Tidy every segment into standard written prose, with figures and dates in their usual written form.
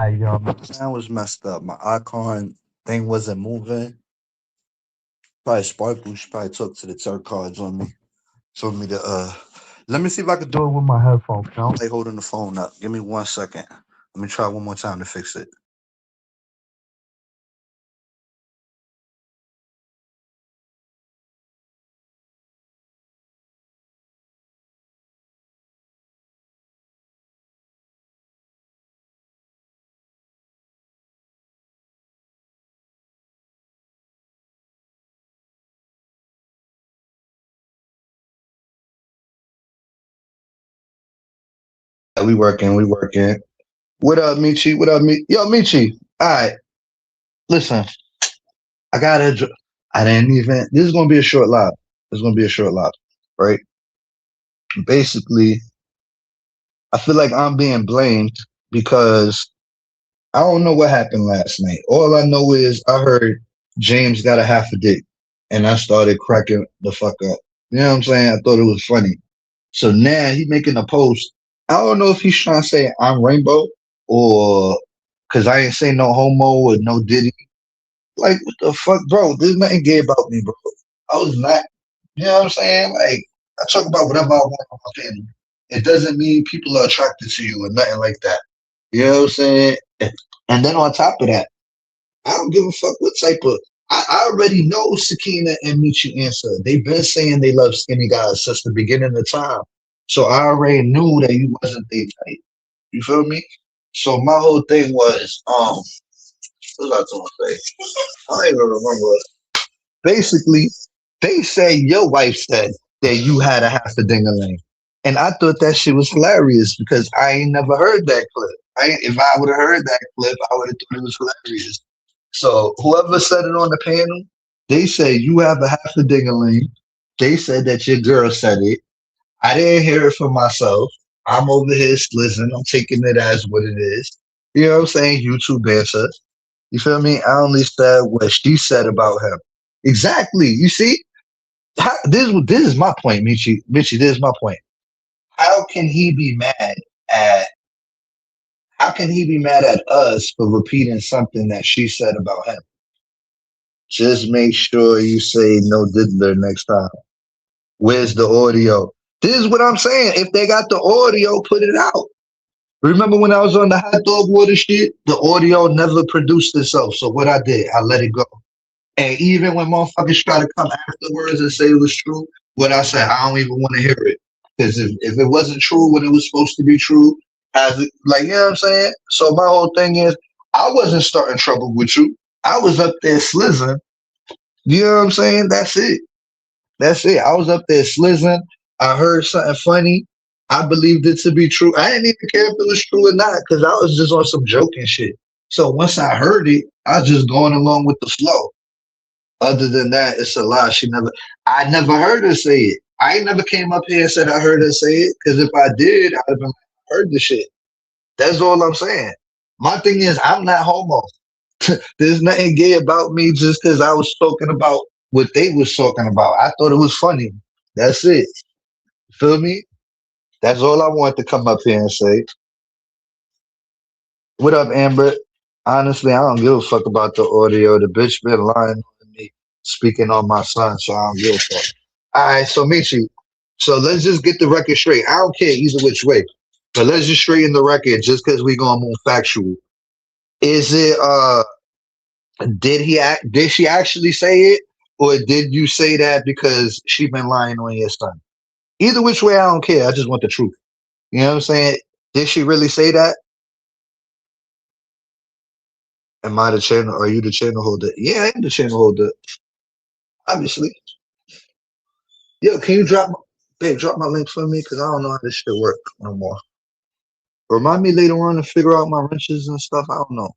Yo, my sound was messed up. My icon thing wasn't moving. Probably Sparkle. She probably took to the tarot cards on me. Told me to let me see if I could do it with my headphones. I don't like holding the phone up. Give me 1 second. Let me try one more time to fix it. Yeah, we working, we working. What up, Michi? What up, me? Yo, Michi. All right, listen. I gotta. I didn't even. This is gonna be a short live. This is gonna be a short live, right? Basically, I feel like I'm being blamed because I don't know what happened last night. All I know is I heard James got a half a dick, and I started cracking the fuck up. You know what I'm saying? I thought it was funny. So now he making a post. I don't know if he's trying to say I'm rainbow or because I ain't say no homo or no diddy. Like what the fuck, bro? There's nothing gay about me, bro. I was not. You know what I'm saying? Like I talk about whatever I want on my family. It doesn't mean people are attracted to you or nothing like that. You know what I'm saying? And then on top of that, I don't give a fuck what type of. I already know Sakina and Michi answer. They've been saying they love skinny guys since the beginning of time. So I already knew that you wasn't their type. You feel me? So my whole thing was, what was I going to say? I don't even remember. Basically, they say your wife said that you had a half a ding-a-ling. And I thought that shit was hilarious because I ain't never heard that clip. If I would have heard that clip, I would have thought it was hilarious. So whoever said it on the panel, they say you have a half a ding-a-ling. They said that your girl said it. I didn't hear it for myself. I'm over here listening. I'm taking it as what it is. You know what I'm saying? YouTube answer. You feel me? I only said what she said about him. Exactly. You see, this is my point, Michi. Michi, this is my point. How can he be mad at? How can he be mad at us for repeating something that she said about him? Just make sure you say no diddler next time. Where's the audio? This is what I'm saying. If they got the audio, put it out. Remember when I was on the hot dog water shit? The audio never produced itself. So what I did, I let it go. And even when motherfuckers try to come afterwards and say it was true, what I said, I don't even want to hear it. Because if it wasn't true when it was supposed to be true, as it, like, you know what I'm saying? So my whole thing is, I wasn't starting trouble with you. I was up there slizzing. You know what I'm saying? That's it. That's it. I was up there slizzing. I heard something funny. I believed it to be true. I didn't even care if it was true or not because I was just on some joking shit. So once I heard it, I was just going along with the flow. Other than that, it's a lie. I never heard her say it. I ain't never came up here and said I heard her say it because if I did, I'd have been like, I heard the shit. That's all I'm saying. My thing is, I'm not homo. There's nothing gay about me just because I was talking about what they was talking about. I thought it was funny. That's it. Feel me? That's all I want to come up here and say. What up, Amber? Honestly, I don't give a fuck about the audio. The bitch been lying on me, speaking on my son, so I don't give a fuck. All right, so Michi, so let's just get the record straight. I don't care either which way, but let's just straighten the record just because we gonna move factual. Is it did she actually say it, or did you say that because she been lying on your son? Either which way, I don't care. I just want the truth. You know what I'm saying? Did she really say that? Am I the channel? Are you the channel holder? Yeah, I am the channel holder. Obviously. Yo, can you drop my link for me? Cause I don't know how this shit work no more. Remind me later on to figure out my wrenches and stuff. I don't know.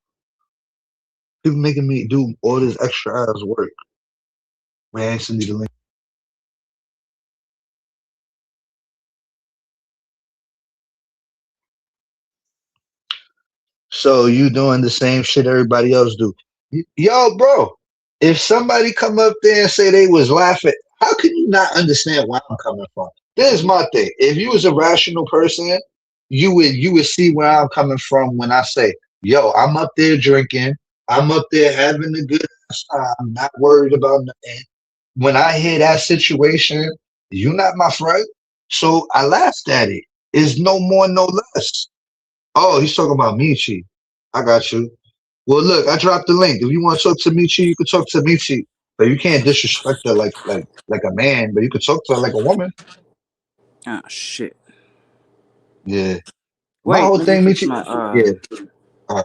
People making me do all this extra ass work. Man, send me the link. So you doing the same shit everybody else do. Yo, bro, if somebody come up there and say they was laughing, how can you not understand where I'm coming from? This is my thing. If you was a rational person, you would see where I'm coming from when I say Yo, I'm up there drinking. I'm up there having a good ass time, not worried about nothing. When I hear that situation, you're not my friend. So I laughed at it. It's no more, no less. Oh, he's talking about Michi. I got you. Well, look, I dropped the link. If you want to talk to Michi, you can talk to Michi. But you can't disrespect her like a man, but you could talk to her like a woman. Oh shit. Yeah. My Wait, whole let me thing, fix Michi. my Yeah. Uh,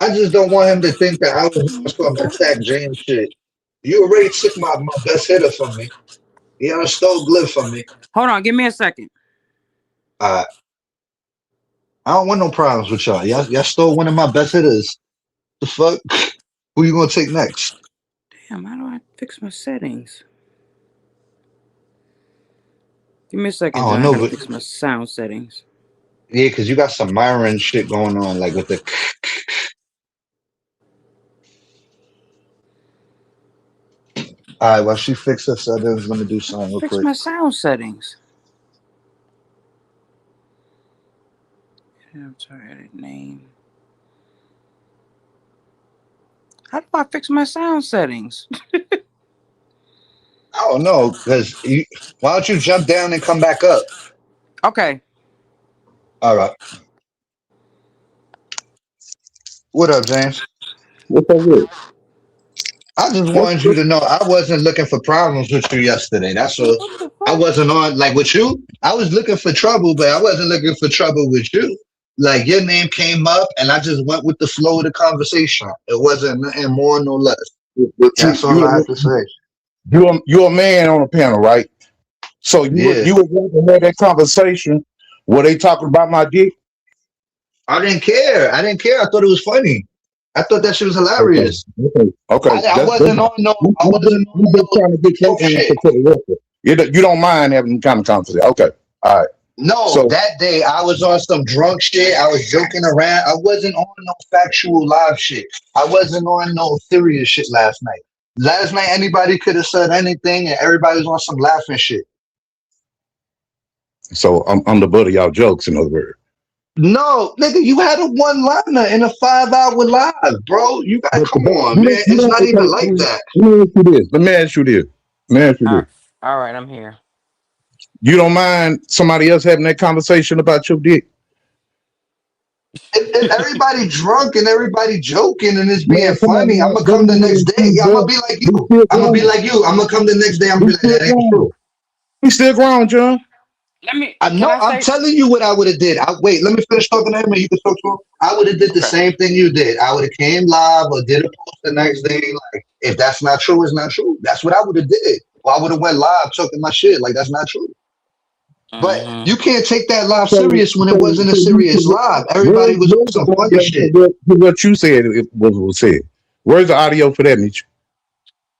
I just don't want him to think that I was on some attack James shit. You already took my best hitter from me. You done stole Glyph from me. Hold on, give me a second. Uh, I don't want no problems with y'all. Y'all stole one of my best hitters. The fuck? Who you gonna take next? Damn, how do I fix my settings? Give me a I second, John. don't I know, gotta but fix my sound settings. yeah, because you got some Myron shit going on, like with the. All right, while she fixes her settings, let me do something real Fix quick. my sound settings. I'm sorry, edit name. How do I fix my sound settings? I don't know, because why don't you jump down and come back up? Okay. All right. What up, James? What's up with it? I just What's, wanted you what's, to know I wasn't looking for problems with you yesterday. That's all. What the I fuck? wasn't on like with you. I was looking for trouble, but I wasn't looking for trouble with you. Like your name came up, and I just went with the flow of the conversation. It wasn't nothing more, no less. what That's all I have to say. you're a man on a panel, right? So Yeah, you would rather have that conversation where they talking about my dick? I didn't care. I didn't care. I thought it was funny. I thought that shit was Okay, hilarious. okay. I That's wasn't on no. I wasn't on I'm just no trying to get joke your shit. answer to the record. You don't mind having them kind of conversation? Okay, all right. No, So that day I was on some drunk shit. I was joking around. I wasn't on no factual live shit. I wasn't on no serious shit last night. Last night anybody could have said anything and everybody was on some laughing shit. I'm the butt of y'all jokes, in other words. No, nigga, you had a one liner in a 5 hour live, bro. You got But come on, man. you It's don't not even okay. like that. Let me ask you this. Let me ask you this. Let me ask you All this. right. All right, I'm here. You don't mind somebody else having that conversation about your dick? If everybody drunk and everybody joking and it's being Man, come on funny, I'm now. gonna That come the ain't no next day. excuse, Yeah, I'm gonna bro. be like We you. still I'm gonna be grown. like you. I'm gonna come the next day. I'm gonna We be like, still that ain't grown. true. We still grown, John. Let me. I Can know. I I'm say? telling you what I would have did. Wait. Let me finish talking to him, and you can talk to him. I would have did the Okay. same thing you did. I would have came live or did a post the next day. Like, if that's not true, it's not true. That's what I would have did. Or I would have went live talking my shit. Like that's not true. But Mm-hmm. you can't take that live So, serious when it wasn't a so serious live. Everybody was on where's the some funny audio for shit. what you said it was said? Where's the audio for that, Mitch?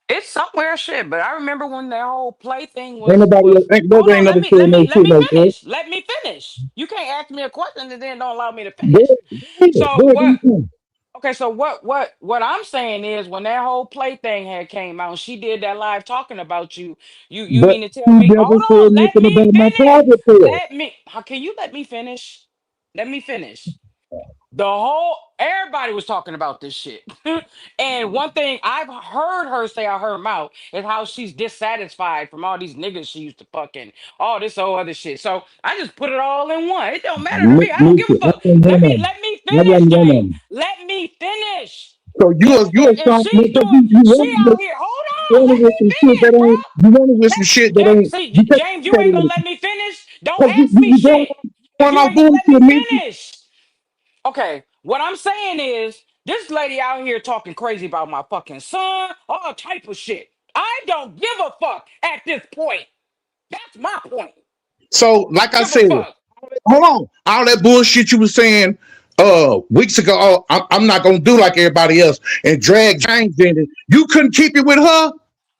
It's somewhere, shit. But I remember when that whole play thing Ain't nobody else, was. ain't, Hold brother ain't on. never Let me. said Let no me. Let shit me like that. finish. Let me finish. You can't ask me a question and then don't allow me to Go finish. ahead, So go ahead, what? do your thing. Okay, so what I'm saying is when that whole play thing had came out and she did that live talking about you, you But mean to tell he me, never hold said on, let nothing me about my finish. private part. Let me how can you let me finish? Let me finish. The whole everybody was talking about this shit. And one thing I've heard her say out her mouth is how she's dissatisfied from all these niggas she used to fucking all this whole other shit. So I just put it all in one. It don't matter to me. I don't give a Mitchell, I fuck. wasn't Let one me of them. let me I finish, wasn't one of gang. them. Let me finish. So you a If strong she's because doing, you she running out with here. Hold on, running let with me some shit finish, that bro. ain't you running with some shit that ain't See, you can't James, you say ain't gonna that let me finish. Don't because ask me you shit if going you off ain't gonna let me bullshit, Mitchell. finish. Okay, what I'm saying is this lady out here talking crazy about my fucking son, all type of shit. I don't give a fuck at this point. That's my point. So like I Give a said, fuck. hold on, all that bullshit you was saying weeks ago. Oh, I'm not gonna do like everybody else and drag James in it. You couldn't keep it with her.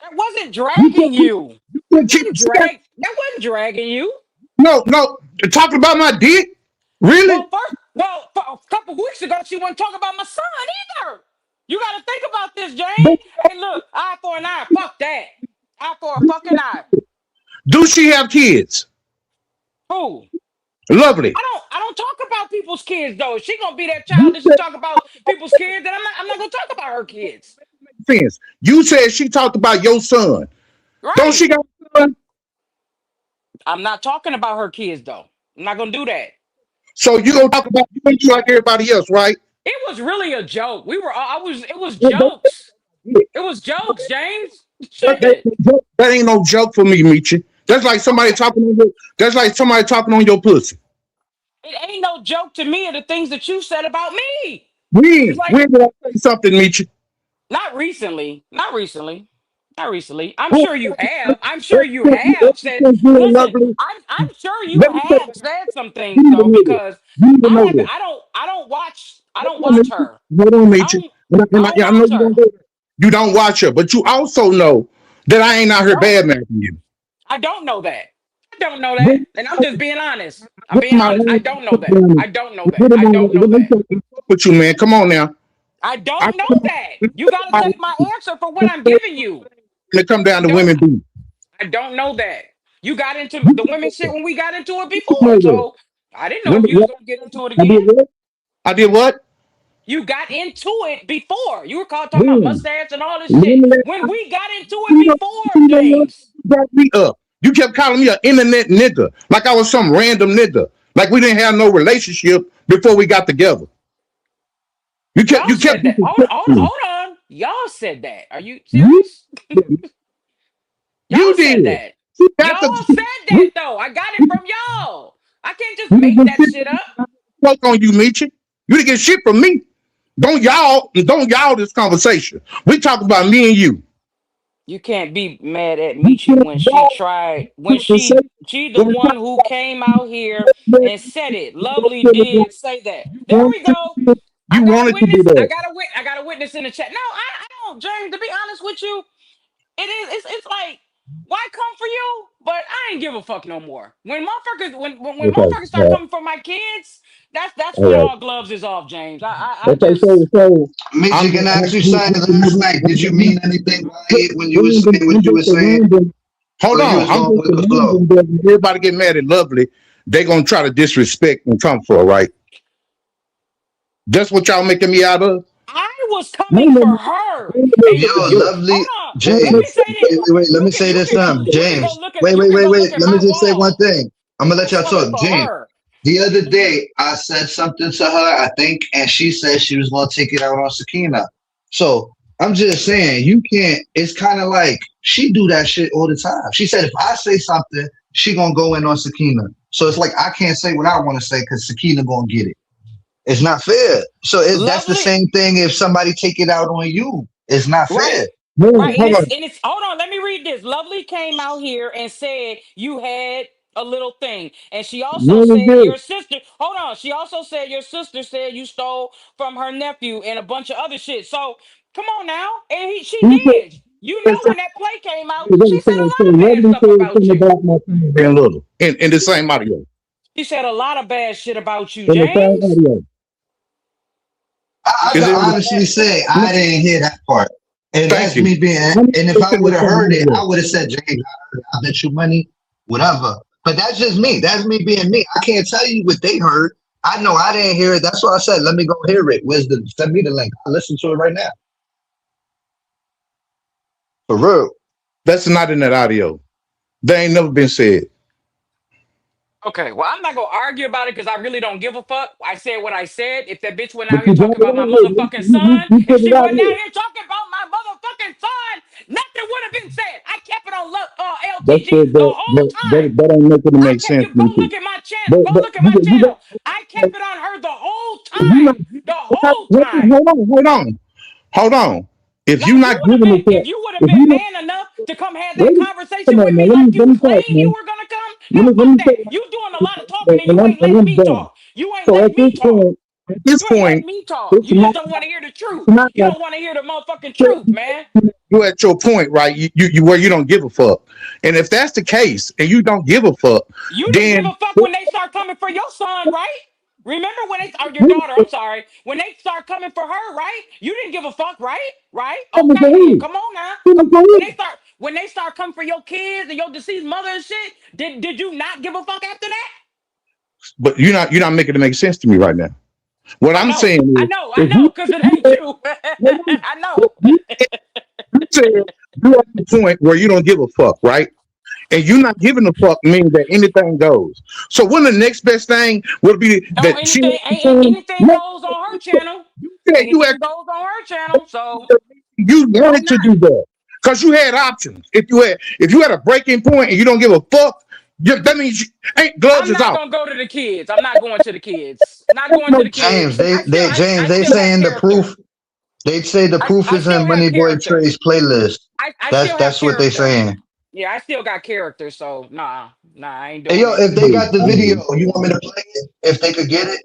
That wasn't You dragging couldn't, you. you That couldn't keep wasn't saying, drag. That wasn't dragging you. no, talking about my dick. Really? A couple weeks ago, she wasn't talking about my son either. You got to think about this, But Jane. Hey, look, eye for an eye. Fuck that. Eye for a fucking eye. do she have kids? Who? Lovely. I don't talk about people's kids though. If she gonna be that child that she talk about people's kids, then I'm not gonna talk about her kids. Fence. You said she talked about your son. Don't she Right. got a son? I'm not talking about her kids though. I'm not gonna do that. So you gonna talk about you like everybody else, right? It was really a joke. We were I was it was That, jokes. that, It was jokes, James. that, Shit. that ain't no joke for me, Michi. That's like somebody Okay. talking on your. That's like somebody talking on your pussy. It ain't no joke to me of the things that you said about me. It's like When did I say something, Michi? not recently. Not recently. Not recently. I'm Oh, sure you have. I'm sure you have said. everything's good, Listen, lovely. I'm sure you Let me say, have said some you things need to though know this. because You need to I know haven't. this. I don't Hold on, watch Michi. her. Hold on, I Michi. don't. And I I, don't I know watch you don't her. go there. You don't watch her, but you also know that I ain't out here Don't. bad mouthing you. I don't know that. I don't know that. When And I'm just being honest. I'm Get being my honest. I own don't know that. down. I don't know that. Get him I on. don't know Let me that. fuck with you, man. Come on now. I I don't know that. You got to take my answer for what I'm when giving you. it come I down to don't. women beef. I don't know that. You got into You the can women know shit that. when we got into it You can before. know that. So I didn't know When if the- you was what? gonna get into it I did again. what? I did what? You got into it before. You were called talking about When? mustache and all this When shit. the When we got into it you know, before, you know what? James. You brought me up. You kept calling me an internet nigga, like I was some random nigga, like we didn't have no relationship before we got together. Y'all You kept said that. disrespecting me. Hold on. Y'all said that. Are you You serious? did. Y'all You said did. that. You got Y'all to. said that though. I got it from y'all. I can't just You make didn't that get shit up. shit fuck on you, Michi. You didn't get shit from me. Don't y'all this conversation. We talk about me and you. You can't be mad at You Michi can't when she y'all tried when conversation she the when we one talk who about came out here that and said it. you don't Lovely feel it like did say that. you There we wanted to go. be I you got a wanted to be witness. there. I got a witness in the chat. No, I don't, James. To be honest with you, it is. It's like why come for you? But I ain't give a fuck no more. When motherfuckers when Okay. motherfuckers start All right. coming for my kids, that's All when right. all gloves is off, James. I Okay, just I'm Michi, just can I ask you asking something last night? Did you mean anything by it when you were saying what I'm you just were a saying, random. Hold or you on, was I'm going just with a the flow? random. That when everybody get mad at Lovely, they gonna try to disrespect and come for right. That's what y'all making me out of. I was coming Ain't for no- her. ain't no And Yo, mother you yet. hold lovely on. Let me James. say this. Let me say this something. James. You can go look at Let me my just say one wall. thing. I'm gonna I let was y'all coming talk. for James, her. the other Mhm. day I said something to her, I think, and she said she was gonna take it out on Sakina. So I'm just saying, you can't. It's kind of like she do that shit all the time. She said if I say something, she gonna go in on Sakina. So it's like I can't say what I want to say because Sakina gonna get it. It's not fair. So that's the Lovely. same thing if somebody take it out on you. It's not Right. fair. No, Right. hold on. And it's hold on, let me read this. Lovely came out here and said you had a little thing. And she also When is said this? your sister, hold on. She also said your sister said you stole from her nephew and a bunch of other shit. So come on now. And she Who did. You said know something? when that play came out, she Wait, said a so lot of bad Lovely stuff said about something you. about my son being little in the same audio. She said a lot of bad shit about you, In the same James. audio. She I said Is a can it? lot of honestly bad. say No, I didn't hear that part. And thank that's you. me being, Let me and if put I it in would the have same heard it, audio. I would have said, James, I bet you money, whatever. But that's just me. That's me being me. I can't tell you what they heard. I know I didn't hear it. That's why I said, let me go hear it. Send me the link. I'll listen to it right now. For real. That's not in that audio. They ain't never been said. Okay, well, I'm not gonna argue about it because I really don't give a fuck. I said what I said. If that bitch went But out here you brought talking it about my out here. motherfucking son, You if put it she out wasn't out here. here talking about my motherfucking son, nothing would have been said. I kept it on That's LTG it. the whole time. That ain't making it I make kept sense you to go me too. look at my channel. But Go but look at my you channel. I got kept it on her the whole you not time. The whole time. hold on. If Now, you not giving it if that, you would have if been you not man enough to come have that wait, conversation come with on man, me like let you me talk, claim you man. were gonna come, no, Let fuck me say that. You doing a lot of talking that, and you ain't and letting I'm me done. talk. You ain't So letting me talk. at this You ain't letting point, me talk. it's You just not don't want to hear the it's truth. not You that don't want to hear the motherfucking truth, man. you at your point, right? You where you don't give a fuck. And if that's the case, and you don't give a fuck, You didn't give then a fuck when they start coming for your son, right? Remember when they or your daughter? I'm sorry. When they start coming for her, right? You didn't give a fuck, right? Right? Okay, then. Come on now. When they start coming for your kids and your deceased mother and shit, did you not give a fuck after that? But you're not making it make sense to me right now. What I I'm know, saying I is, know, I if know, because it ain't you. I know. you said you're at the point where you don't give a fuck, right? And you not giving a fuck means that anything goes. So when the next best thing would be Don't that she anything goes on her channel. said you Anything actually goes on her channel. So you why wanted to not? do that because you had options. If you had a breaking point and you don't give a fuck, that means ain't gloves I'm is not out. gonna go to the kids. I'm not going to the kids. Not going to the kids. James, James, I they still got saying the character. proof. They say the proof I is in still have Money Boy character. Trey's playlist. I still have That's what they character. saying. Yeah, I still got character. So I ain't Hey doing yo, it. if they got the video, you want me to play it? If they could get it?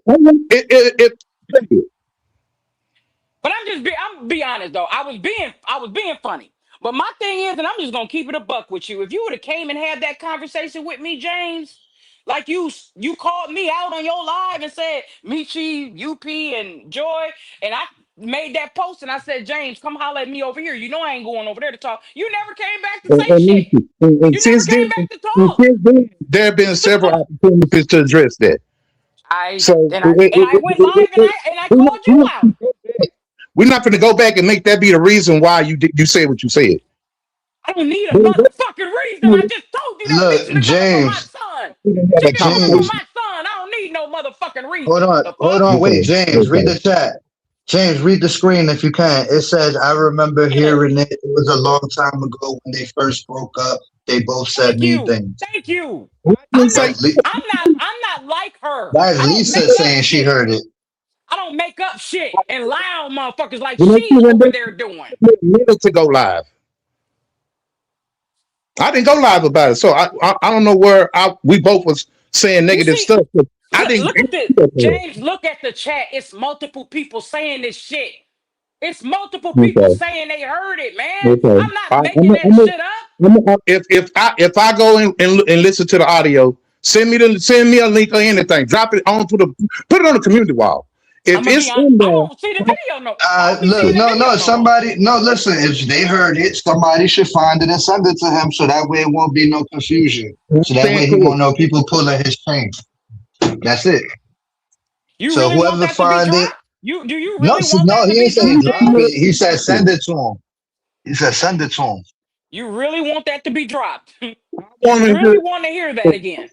But I'm be honest though. I was being funny. But my thing is, and I'm just gonna keep it a buck with you. If you would have came and had that conversation with me, James, like you called me out on your live and said Michi, UP, and Joy, and I made that post and I said, James, come holler at me over here. You know I ain't going over there to talk. You never came back to say shit. And You never since came then, back to talk. there have been several opportunities to address that. So I went live and I called you out. we're not going to go back and make that be the reason why you said what you said. I don't need a motherfucking reason. I just told you that Look, Misha didn't come up on my James, son. She That didn't come up on James, my son. I don't need no motherfucking hold reason. on, The hold fuck? on, wait, James, read Okay. the chat. James, read the screen if you can. It says, I remember Yeah. hearing it. It was a long time ago when they first broke up. They both said Thank mean you. things. Thank you. I didn't I'm say not That's, Le- I'm not like her. that's I don't Lisa make up saying she shit. heard it. I don't make up shit and lie on motherfuckers like when she's they over there doing. minute to go live. I didn't go live about it, so I don't know where we both was saying You negative see, stuff. But I didn't. look at this. James, look at the chat. It's multiple people saying this shit. It's multiple people Okay. saying they heard it, man. Okay. I'm not making that shit up. If I go in and listen to the audio, send me a link or anything. Drop it on put it on the community wall. I'm If gonna be it's on. in I there, won't see the video no. I won't be Look, seeing the no, video no more. somebody, no, listen, if they heard it, somebody should find it and send it to him so that way it won't be no confusion. So that way he won't know people pulling his chain. That's it. You So really want whoever that to be find it, dropped? Do you no, really want no, that to he be ain't say dropped, drop James? it. He said send it to him. He said send it to him. You really want that to be dropped? You want to really want to hear that again?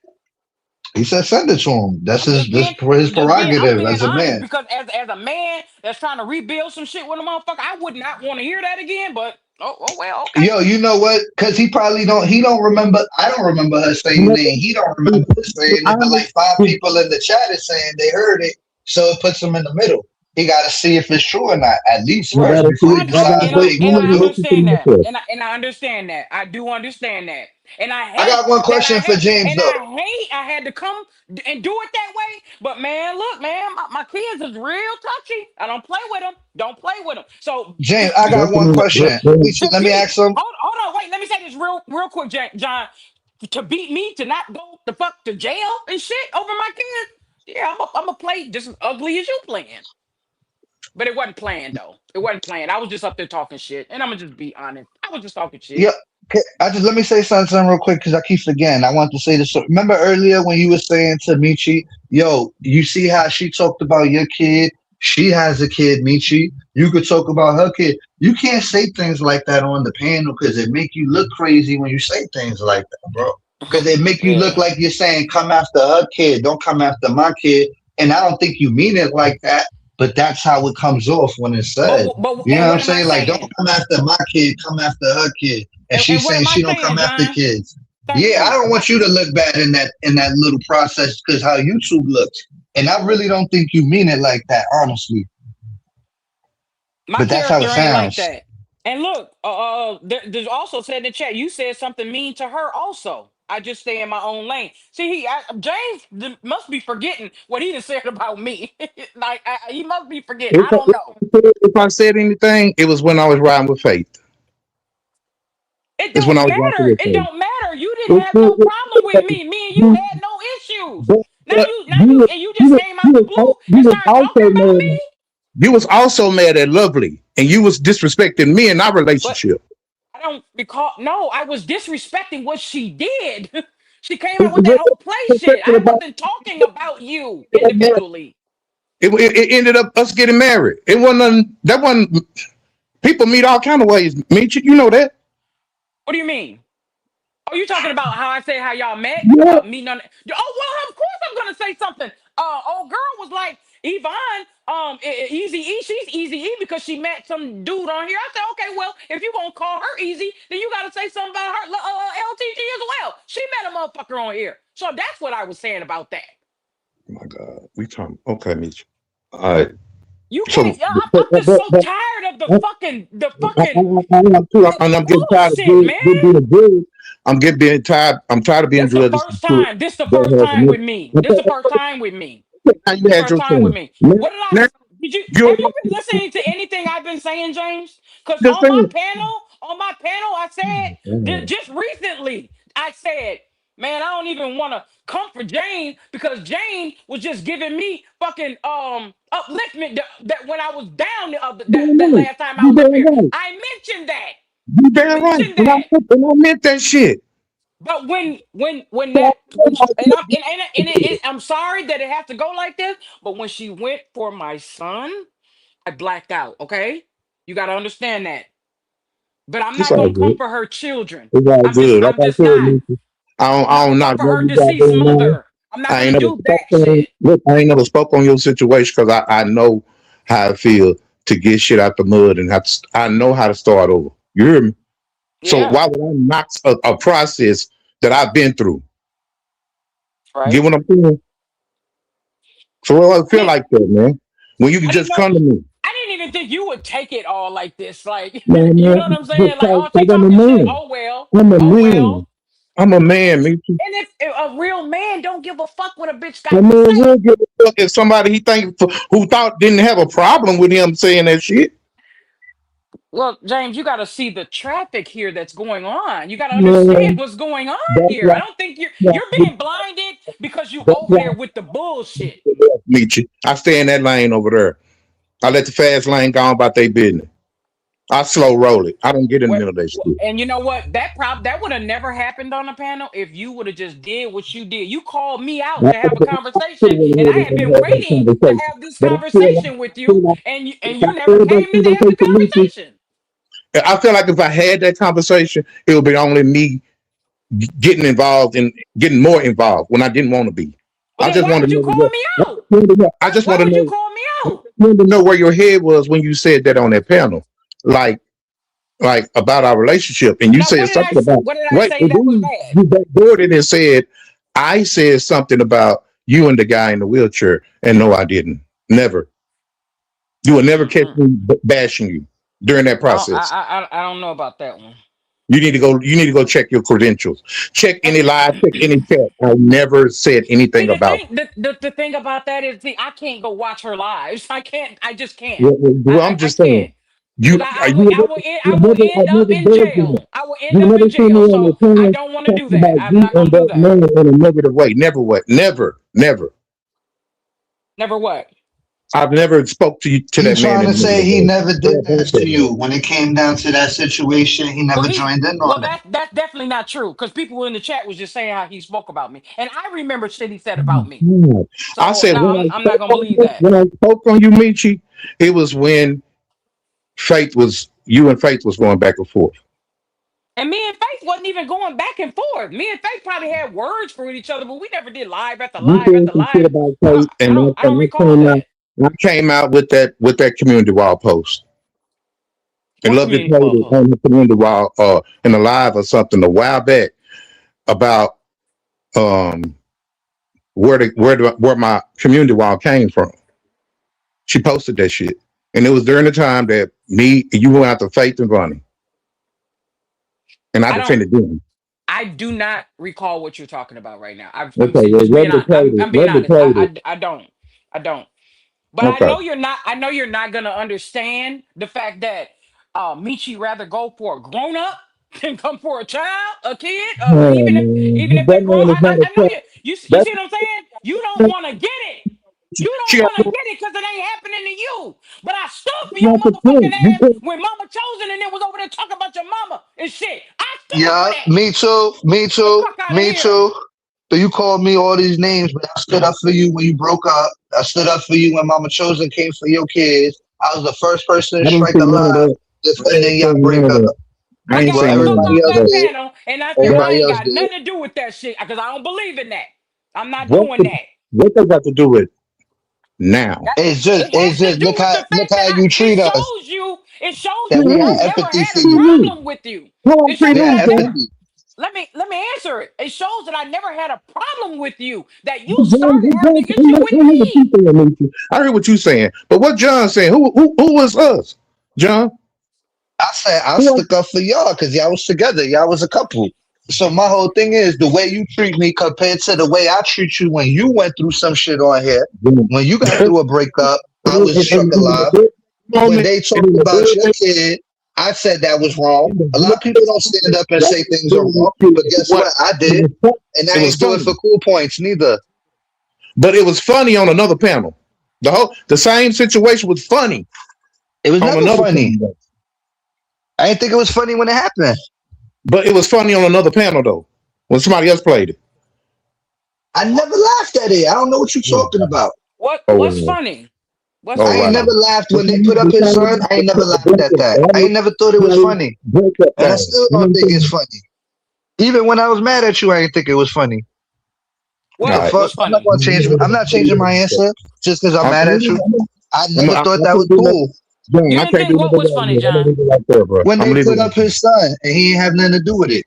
He said send it to him. That's I'm just being, his I'm prerogative being as a honest man. because as a man that's trying to rebuild some shit with a motherfucker, I would not want to hear that again. But oh well, okay. Yo, you know what? Because he probably don't remember. I don't remember her saying it. He don't remember her saying it. But like 5 people in the chat is saying they heard it, so it puts him in the middle. He got to see if it's true or not at least Right. first before he decides what he And gonna I do. understand that. And I understand that. I do understand that. And I I hate got one that question for James though. I had to come and do it that way. But man, look, man, my kids is real touchy. I don't play with them. Don't play with them. So James, I got one question. Let me ask him. hold on, wait. Let me say this real quick, John. To beat me, to not go the fuck to jail and shit over my kids. Yeah, I'm gonna play just as ugly as you playing. But it wasn't planned though. It wasn't planned. I was just up there talking shit, and I'm gonna just be honest. I was just talking shit. Yeah, okay, let me say something real quick because I keep forgetting. I want to say this. So, remember earlier when you were saying to Michi, "Yo, you see how she talked about your kid? She has a kid, Michi. You could talk about her kid. You can't say things like that on the panel because it make you look crazy when you say things like that, bro. Because it make you look Yeah. like you're saying come after her kid, don't come after my kid. And I don't think you mean it like that. But that's how it comes off when it's said. But You know what I'm what am I saying? Like, don't saying? come after my kid, come after her kid. And she's And what saying am I she don't saying, come after John? kids. Thank Yeah, I you. don't want you to look bad in that little process because how YouTube looks. And I really don't think you mean it like that, honestly. My But that's how character it ain't like sounds. that. And look, there's also said in the chat, you said something mean to her also. I just stay in my own lane. See, James must be forgetting what he done said about me. Like he must be forgetting. I don't know. If I said anything, it was when I was riding with Faith. It It's when I don't was rocking matter. with It Faith. don't matter. You didn't have no problem with me. Me and you had no issues. You just came out the blue and started talking about me. You was also mad at Lovely, and you was disrespecting me in our But relationship. I don't recall. No, I was disrespecting what she did. She came out with that It, whole play shit. I wasn't talking about you individually. it ended up us getting married. It wasn't that wasn't people meet all kind of ways. Meet you know that. What do you mean? Oh, you talking about how I say how y'all met Yeah. about meeting on? Oh well, of course I'm gonna say something. Old girl was like Yvonne, Easy E. She's Easy E because she met some dude on here. I said, okay, well, if you gonna call her Easy, then you gotta say something about her LTG as well. She met a motherfucker on here, so that's what I was saying about that. Oh my God, we talking okay, Mitch. All right. You So, can't. I'm just so tired of I'm getting tired of bullshit, man. being drugged. I'm being tired. I'm tired of being This the drugged. first time. This the first time with me. This the first time with me. How you had First your time with son? me. Now, What did now did you you're have you been listening to anything I've been saying, James? Because just saying. on my panel, I said just recently, I said, man, I don't even want to comfort Jane because Jane was just giving me fucking upliftment that when I was down that last time I You was up damn here. right. I mentioned that. You I damn right. mentioned that. And I meant that shit. But when So, that when sh- I'm sorry that it has to go like this, but when she went for my son, I blacked out. Okay, you got to understand that. But I'm it's not all gonna good. comfort her children. It's all good. Like I'm I just said, not. Mitch, I'm not I gonna don't knock comfort what her you got deceased going on. mother. I'm not I ain't gonna never do spoke that on shit. look, I ain't never spoke on your situation because I know how I feel to get shit out the mud and I know how to start over. You hear me? So Yeah, why would I knock a process that I've been through? right. Get what I'm saying? So I I feel didn't. like that, man. When you can I didn't just know. come to me. I didn't even think you would take it all like this. Like, Man, you know man, what I'm saying? Like, oh, she because I'm a talking shit. man. Oh well. I'm a Oh man. well. I'm a And man, if, man. and if a real man don't give a fuck what a bitch A got to man say. will give a fuck if somebody who thought didn't have a problem with him saying that shit. Well, James, you got to see the traffic here that's going on. You got to understand Man, what's going on that's here. why, I don't think you're that's being blinded because you over why there with the bullshit. I meet you. I stay in that lane over there. I let the fast lane go on about their business. I slow roll it. I don't get in the What, middle of that shit. and you know what? That would have never happened on a panel if you would have just did what you did. You called me I out to have a still conversation, want to and I have had been that waiting to conversation. have this But conversation with you, and if I you never had that came in to have the conversation with you, conversation. I feel like if I had that conversation, it would be only me getting involved and getting more involved when I didn't want to be. Well, I then just why want would to you know call me out? I just want Why to would you know call me out? where your head was when you said that on that panel. Like about our relationship. And you No, said something about what did I wait, say and that was then bad? you backdoored it and said, I said something about you and the guy in the wheelchair. And no, I didn't. Never. You will never catch Mm-mm. me bashing you during that process. I don't know about that one. You need to go check your credentials. Check any live, check any chat. I never said See, anything the about thing, the thing about that is, see, I can't go watch her lives. I can't. I just can't. well, I'm I just saying. can't because I will I end up never in did that. jail. I will end You up in never seen me jail. on the So I panel don't want to do talking that. about I'm you not and gonna do that that. man in a negative way. Never what? Never, never. Never what? I've never spoke to you to He that man trying in to a say negative he way. never did that to you. When it came down to that situation, he Well, never he. joined in Well, on it. that's definitely not true because people in the chat was just saying how he spoke about me, and I remember shit he said about me. Yeah. I So said no, I'm not gonna believe that. when I spoke on you, Michi, it was when you and Faith was going back and forth. And me and Faith wasn't even going back and forth. Me and Faith probably had words for each other, but we never did live after You live said after some shit live. about Faith, I don't recall that. I came out with that community wall post. And What Love It community wall played it post? on the community wall in a live or something a while back about um where my community wall came from. She posted that shit. And it was during the time that you went out to Faith and Ronnie. And I I don't. defended them. I do not recall what you're talking about right now. Okay, well, Just being Love honest. It played it. I'm being Love It honest. played it. I don't. I don't. But I Okay. know you're not. I know you're not gonna understand the fact that Michi rather go for a grown up than come for a child, a kid, Oh, man. even if they That grow. man is not I a know child. you That's see what I'm saying? You don't want to get it. You she don't got want to get it because it ain't happening to you. But I stood for your not the motherfucking point. You ass can't when Mama Chosen and it was over there talking about your mama and shit. I stood for Yeah, that. me too. Me The too. fuck out of Me here. too. So you called me all these names, but I stood up for you when you broke up. I stood up for you when Mama Chosen came for your kids. I was the first person to I didn't strike say a none of live that. I ain't defending say y'all none of breakup. that. I I ain't got say Well, none took of everybody off else that that. did. panel, and I said I Everybody ain't else got did. nothing to do with that shit because I don't believe in that. I'm not What doing the, that. what they got to do with now? That It's it has to just do with the look fact that how you it treat us. shows you That we that have I TV, never empathy had for a you. TV. problem with you. How I It treat shows We that have I him, never John? empathy. let me answer it. It shows that I never had a problem with you. That you John, started having John, the issue with I hear what you me. saying, Nietzsche. I heard what you saying. But what John saying? Who was us? John? I said I Who stuck up for y'all because y'all was together. Y'all was a couple. So my whole thing is the way you treat me compared to the way I treat you when you went through some shit on here. was When you got through a breakup, I and was struck in the alive. very When moment, they and talked in the about very your kid, I said that was wrong. in the A lot of people don't stand up and say things are wrong, but guess what what? I it did, was fun- and it I was ain't do it funny. for cool points neither. But it was funny on another panel. The same situation was funny It was on never another funny. panel. I didn't think it was funny when it happened. But it was funny on another panel though. When somebody else played it. I never laughed at it. I don't know what you're Oh, talking about. What's wow. funny? What's Oh I ain't wow. never funny? laughed The when they put up his son. I ain't never laughed at that. I ain't never thought it was funny. breakup And I thing. still You know don't what think I'm it's saying? funny. Even when I was mad at you, I didn't think it was funny. All The What? right. fuck? What's I'm not funny? gonna change. I'm not changing my answer just because I'm mad at you. I never I thought that was can't do nothing. cool. John, You I didn't can't do think what nothing was about funny, you. I'm gonna John? leave it right there, bro. When I'm they gonna leave it put right up his son and he ain't have nothing to do with it.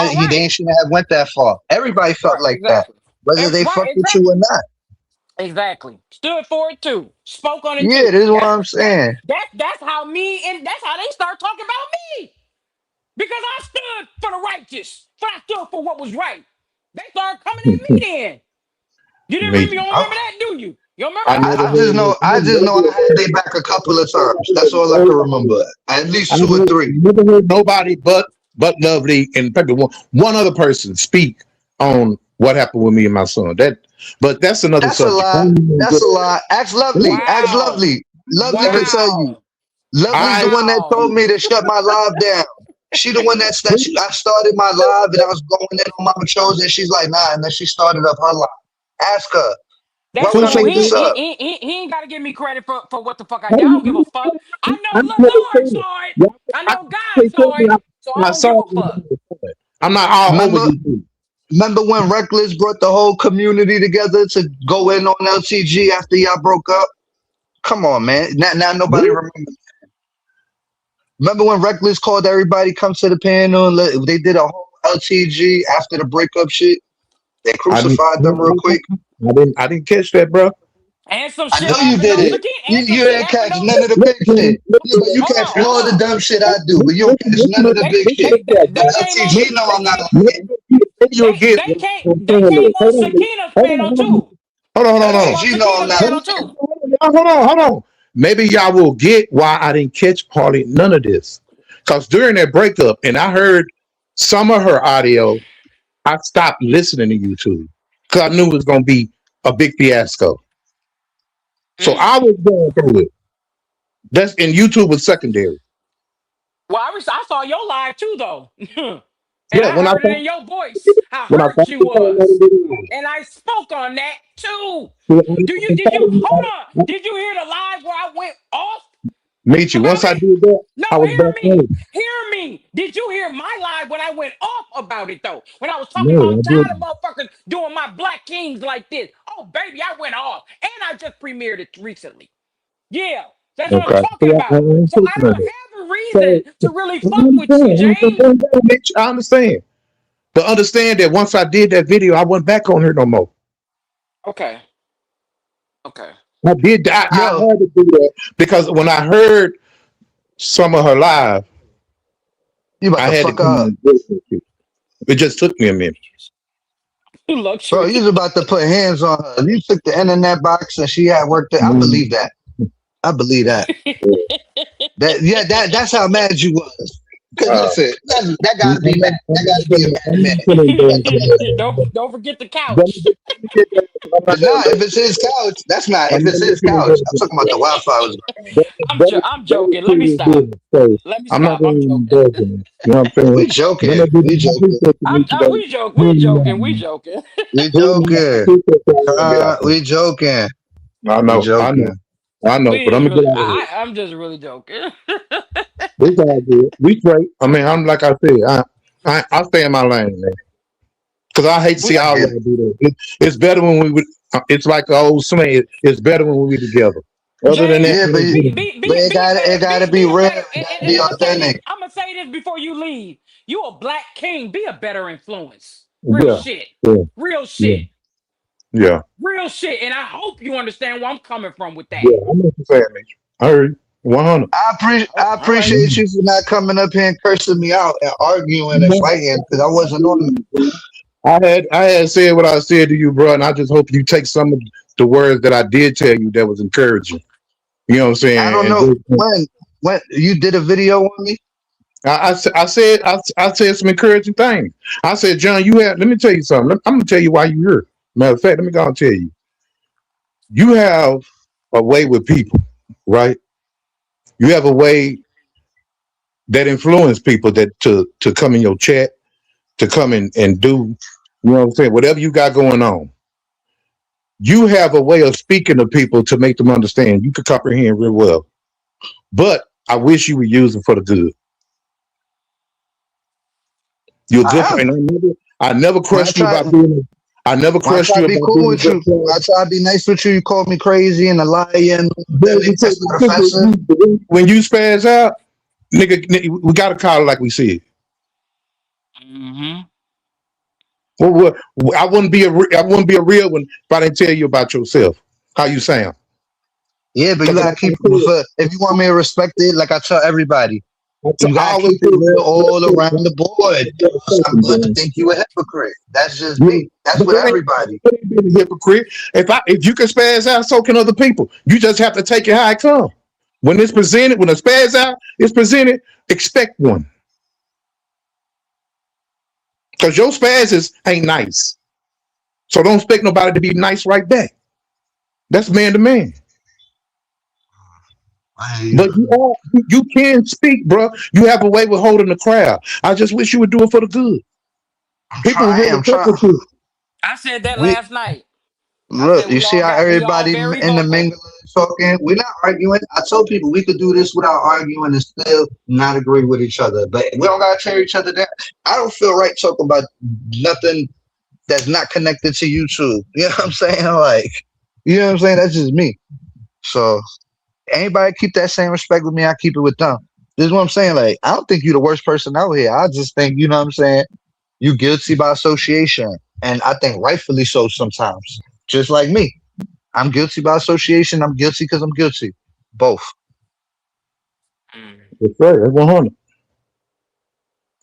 Oh, They right, ain't shouldn't have went that far. Everybody felt right, like that, exactly. whether they Right, fucked with you or exactly. not. Exactly. Stood for it too. Spoke on it Yeah, too. this is what I'm saying. That's how me and that's how they start talking about me. Because I stood for the righteous. I stood for what was right. They started coming at me then. You didn't Me remember you too. don't remember that, do you? You don't remember I that? never I heard just no. know I just know I had their back a couple of times. That's all I can remember. At least two or three. Never heard nobody but Lovely and probably one other person speak on what happened with me and my son. But that's another That's a subject. lie. That's a lie. Ask Lovely. Ask Wow. Lovely. Lovely can tell you. Wow. Lovely's the I one that Wow. told me to shut my live down. She the one I started my live and I was going in on Mama Chose and she's like, nah, and then she started up her live. Ask her. Why That's would who I cool. said make He this that? he up? he he, he ain't gotta give me credit for what the fuck I I did. I don't give a fuck. I know never Lord said it. saw it. Y'all- I I know God can't tell saw me it. So I I don't give saw a fuck. it. I'm not all over Remember you too. remember when Reckless brought the whole community together to go in on LTG after y'all broke up? Come on, man. Now nobody What? remembers. Remember when Reckless called everybody come to the panel and they did a whole LTG after the breakup shit? They I didn't, crucified them real quick. I didn't catch that, bro. And some I shit know you happened did on it. Sakina. And some You shit didn't happened catch on. none of the big shit. Yeah, but you Hold catch on, hold all the on. dumb shit I do, but you don't catch none of the They big shit. they they, they The came on LTG know they I'm not came lying. You get they came on Sakina's panel too. They came on LTG know I'm Sakina's not panel lying. too. Hold on. Maybe y'all will get why I didn't catch hardly none of this. Because during that breakup, and I heard some of her audio, I stopped listening to YouTube because I knew it was going to be a big fiasco. So Mm. I was going through it. That's and YouTube was secondary. Well, I saw your live too though. And Yeah, I heard it in your voice how when I hurt you finally found out was. it And I spoke on that too. Did you hold was on? Did you hear the live where I went off meet you. about Once I it? did that, No, I was back hear me. home. Hear me. Did you hear my live when I went off about it though? When I was talking about No, I'm I tired of didn't. motherfuckers doing my black kings like this. Oh baby, I went off. And I just premiered it recently. Yeah, that's what I'm Okay. talking I about. ain't So I taking don't it. have a reason So to really I fuck with you, James. I understand. But understand that once I did that video, I went back on her no more. Okay. Okay. I did. I Yo, had to do that because when I heard some of her live, you about I to had to fuck come up. on. It just took me a minute. Bro, Luxury. you was about to put hands on her. You took the internet box and she had worked there. I Mm, believe that. I believe that. That's how mad you was. Cause Uh, listen, that I'm gotta be mad. That gotta be a mad man. not gonna indulge in that. Don't forget the Let me couch. let me get that. I'm not gonna Nah, if indulge. it's his couch, that's not. If I'm it's not his gonna couch, indulge I'm in talking about the that. Wi-Fi was. I'm That is joking. Let me serious stop. business. So Let me I'm not stop. gonna I'm joking. indulge in it. You know what I'm saying? We But I'm joking. gonna give We you my joking. appreciate to meet you though. We Really, joking. We joking. We really, I joking. appreciate y'all. Let me get out there. We joking. I We know, I know, joking. I know. But We I'm just gonna get really. out of here. I'm just really joking. It's all good. We straight. I mean, I'm like I said. I stay in my lane, man. Because I hate to see We I all get y'all it. do that. It's better when we would. It's like the old saying. It's better when we together. Other than that, James, Yeah, it but ain't good. it be a gotta better, be be a real. better. It gotta And be I'm gonna say this. authentic. I'm gonna say this before you leave. You a black king. Be a better influence. Real Yeah, shit. yeah, Real yeah, shit. yeah, Real shit. And I hope you understand where I'm coming from with that. yeah. I know what you're saying, Mitch. I heard you. 100. Oh, I all right. appreciate you for not coming up here and cursing me out and arguing and fighting because I wasn't on it. I had said what I said to you, bro, and I just hope you take some of the words that I did tell you that was encouraging. You know what I'm I saying? don't And know just, when you did a video on me. I said some encouraging things. I said, John, you have. Let me tell you something. I'm gonna tell you why you're here. Matter of fact, let me go and tell you. You have a way with people, right? You have a way that influence people that to come in your chat, to come in and do, you know what I'm saying, whatever you got going on. You have a way of speaking to people to make them understand. You could comprehend real well. But I wish you would use it for the good. You're a I good have. friend. I never When I crushed you try about being. I never when I crushed try you to be about cool being a with good you, when friend. I try to be nice with you, you call me crazy and a liar and Yeah, that's not offensive. when you spaz out, nigga, we gotta call it like we see it. Mm-hmm. I wouldn't be I wouldn't be a real one if I didn't tell you about yourself. How you sound? Yeah, but you Because gotta keep if you want me to respect it, like I tell everybody, you I gotta always keep it real all feel around the board. Or else I'm going to think you a hypocrite. That's just yeah, me. That's but with everybody. it ain't being a hypocrite. If you can spaz out, so can other people. You just have to take it how it comes. When it's presented, when a spaz out is presented, expect one. Because your spazzes ain't nice. So don't expect nobody to be nice right back. That's man to man. I hear you. But you can speak, bro. You have a way with holding the crowd. I just wish you would do it for the good. I'm People will trying. really I'm fuck trying. with you. I said that We last night. I look. said You see how we all everybody very in the vocal. mingle is talking. We're not arguing. I told people we could do this without arguing and still not agree with each other. But we don't gotta tear each other down. I don't feel right talking about nothing that's not connected to YouTube. You know what I'm saying? Like, you know what I'm saying? That's just me. So anybody keep that same respect with me, I keep it with them. This is what I'm saying. Like, I don't think you're the worst person out here. I just think, you know what I'm saying, you guilty by association. And I think rightfully so sometimes. Just like me. I'm guilty by association. I'm guilty because I'm guilty. Both. Mm. That's right. That's 100.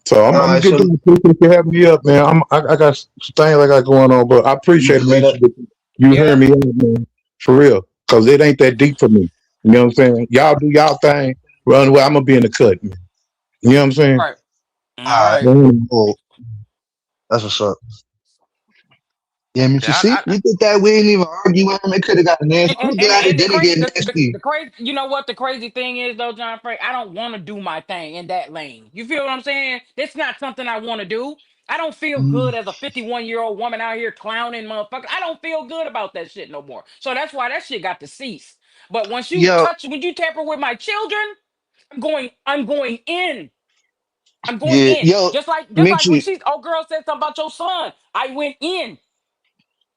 So I'm All gonna right, get so them. Appreciate you having me up, man. I got some things I got going on, but I appreciate it, man. later. You hear Yeah. me out, man, for real, because it ain't that deep for me. You know what I'm saying? Y'all do y'all thing, run away. I'm gonna be in the cut, man. You know what I'm All saying? right. All All right, right. Mhm. cool. That's what's up. Yeah, I mean, you Yeah. see, you did that. We didn't even argue with him. It could have got nasty. I'm glad it And didn't get the nasty. crazy, you know what the crazy thing is though, John Frey? I don't want to do my thing in that lane. You feel what I'm saying? It's not something I want to do. I don't feel Mm. good as a 51-year-old woman out here clowning motherfuckers. I don't feel good about that shit no more. So that's why that shit got to cease. But Yo, when you tamper with my children, I'm going in. I'm going yeah, in. yo, Just like when Michi, she's old girl said something about your son. I went in.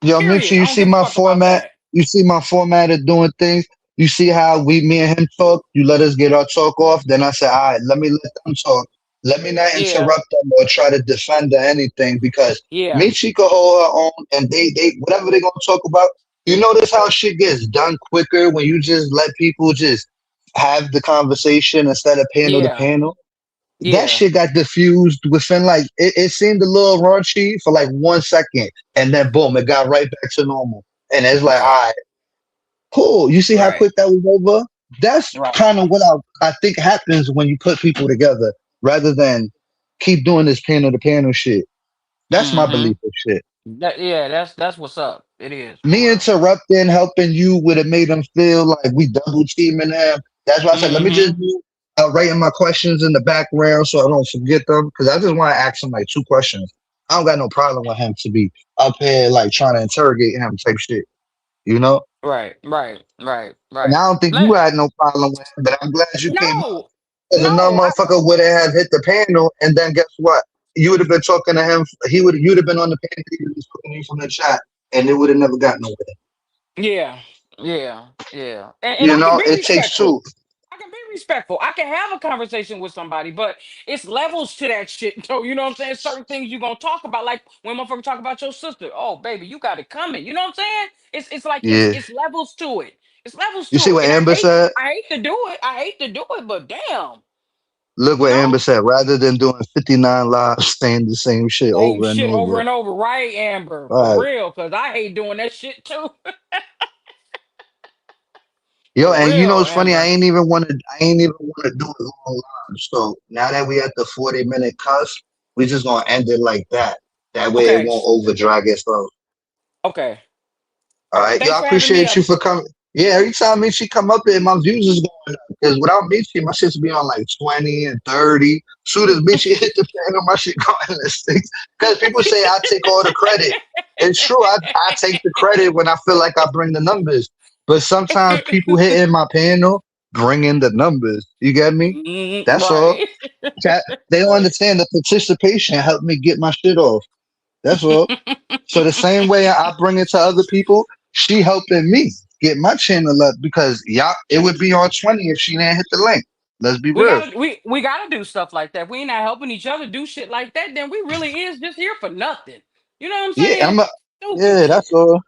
Yo, Mitchell, Period. I you don't see give a my fuck about format? that. You see my format of doing things? You see how me and him talk? You let us get our talk off. Then I say, all right, let me let them talk. Let me not Yeah. interrupt them or try to defend or anything because Yeah. Michi could hold her own and they whatever they're gonna talk about. You notice how shit gets done quicker when you just let people just have the conversation instead of panel to Yeah. panel. That Yeah. shit got diffused within like it seemed a little raunchy for like 1 second, and then boom, it got right back to normal. And it's like, all Right. right, cool. You see how Right. quick that was over? That's Right. kind of what I think happens when you put people together. rather than keep doing this panel to panel shit. That's my Mm-hmm. belief of shit. Yeah, that's what's up. It is for Me real. interrupting, helping you would have made them feel like we double teaming him. That's why I said, let me just Mm-hmm. do writing my questions in the background so I don't forget them. Because I just want to ask him like two questions. I don't got no problem with him to be up here like trying to interrogate him type shit, you know? Right, right, right, And right. I don't think you Let, had no problem with him, but I'm glad you came up. no, Because another no, motherfucker would have hit the panel, and then guess what? You would have been talking to him. You'd have been on the panel. He would have talking to you from the chat, and it would have never gotten nowhere. yeah, yeah, yeah. And You I can know, be it takes respectful. two. I can be respectful. I can have a conversation with somebody, but it's levels to that shit. So you know what I'm saying? Certain things you're gonna talk about, like when motherfucker talk about your sister. Oh, baby, you got it coming. You know what I'm saying? It's like Yeah. it's levels to it. It's levels You see to it. what And Amber said? I hate to do it. I hate to do it, but damn, Look you what know? Amber said. Rather than doing 59 lives saying the same shit Same over and shit over over. and over, right, Amber? For All right. real, cause I hate doing that shit too. Yo, For and you know real, it's funny. I Amber. ain't even want to. I ain't even want to do it long live. So now that we at the 40-minute cuss, we just gonna end it like that. That way it Okay, won't over drag itself. okay. All All right. right, yo, Thanks I for having me appreciate up. you for coming. Yeah, every time Michi come up here, my views is going up. Because without Michi, my shit's be on like 20 and 30. Soon as Michi hit the panel, my shit going in the six. Because people say I take all the credit. It's true. I take the credit when I feel like I bring the numbers. But sometimes people hitting my panel bring in the numbers. You get me? That's all. Right. Chat- They don't understand the participation helped me get my shit off. That's all. So the same way I bring it to other people, she helping me get my channel up because y'all it would be on 20 if she didn't hit the link. Let's be real. We gotta do stuff like that. We not helping each other do shit like that, then we really is just here for nothing. You know what I'm Yeah, saying? Stupid. yeah, that's all.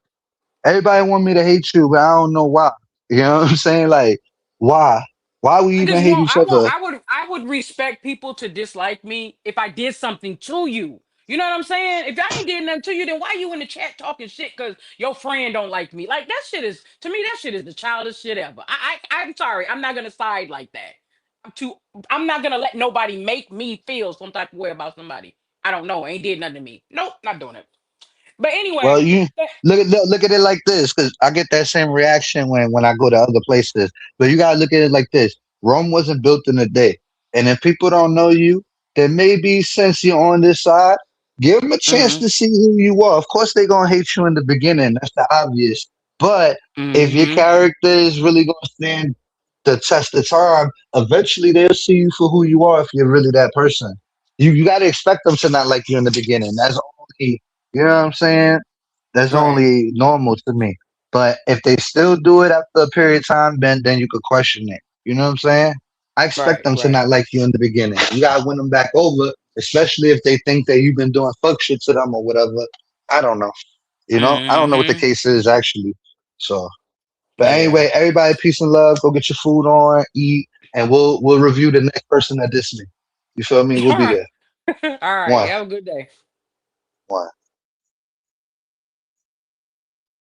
Everybody want me to hate you, but I don't know why. You know what I'm saying? Like, why? Why we I even just hate want each other? I would respect people to dislike me if I did something to you. You know what I'm saying? If I ain't did nothing to you, then why you in the chat talking shit because your friend don't like me? Like that shit is to me, that shit is the childish shit ever. I'm sorry, I'm not gonna side like that. I'm too I'm not gonna let nobody make me feel some type of way about somebody. I don't know, ain't did nothing to me. Nope, not doing it. But Well, anyway, you look at it like this, because I get that same reaction when I go to other places. But you gotta look at it like this: Rome wasn't built in a day, and if people don't know you, then maybe since you're on this side, give them a chance mm-hmm, to see who you are. Of course, they're gonna hate you in the beginning. That's the obvious. But if your mm-hmm, character is really gonna stand the test of time, eventually they'll see you for who you are. If you're really that person, you gotta expect them to not like you in the beginning. That's only you know what I'm saying. That's right, only normal to me. But if they still do it after a period of time, then you could question it. You know what I'm saying? I expect right, them to right, not like you in the beginning. You gotta win them back over, especially if they think that you've been doing fuck shit to them or whatever. I don't know. You know, I don't know what the mm-hmm, case is actually. So, but yeah. anyway, everybody, peace and love. Go get your food on, eat, and we'll review the next person that dissed me. You feel me? We'll All be right, there. all right. One, Have a good day. one.